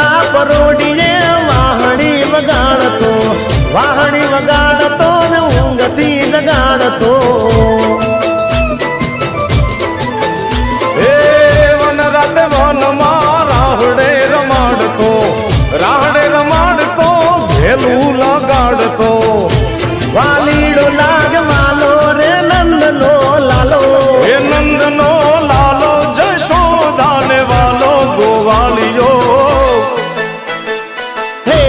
ના પરોડીએ વાહણી વગાડતો ને ઊંઘથી જગાડતો એ વન રાતે વનમાં રાહડે રમાડતો ઘેલું લગાડતો વાલીડો લાગ વાલો રે નંદનો લાલો એ નંદનો લાલો જશોદાને વાલો ગોવાળિયો હે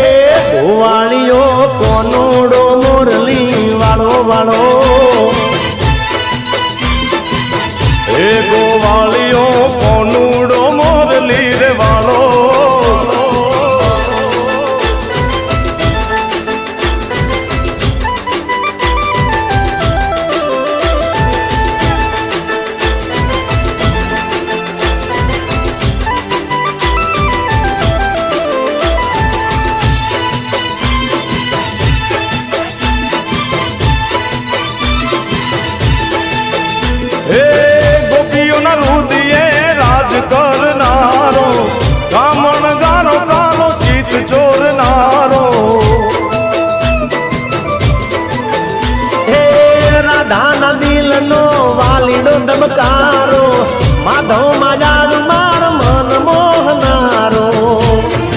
ગોવાળિયો કોનોડો મોરલી વાળો વાળો એ ગોવાળિયો કોનુડો મોરલી રે વાળો હે ગોપીઓના રુદિયે રાજ કરનારો કામણ ગારો કાલો ચિત ચોરનારો હે રાધાના દિલનો વાલીડો ધબકારો માધવ માજાડ માર મન મોહનારો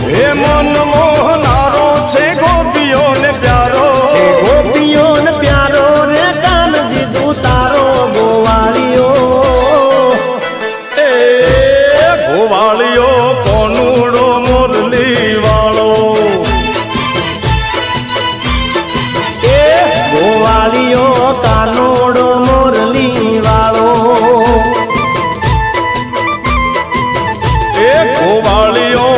હે મન મોહનારો છે ગોપીઓને પ્યારો છે ગોપીઓને પ્યારો રે કાનજી તું તારો ગોવાળિયો કોનુડો મોરલી વાળો એ ગોવાળિયો કાનોડો મોરલી વાળો એ ગોવાળિયો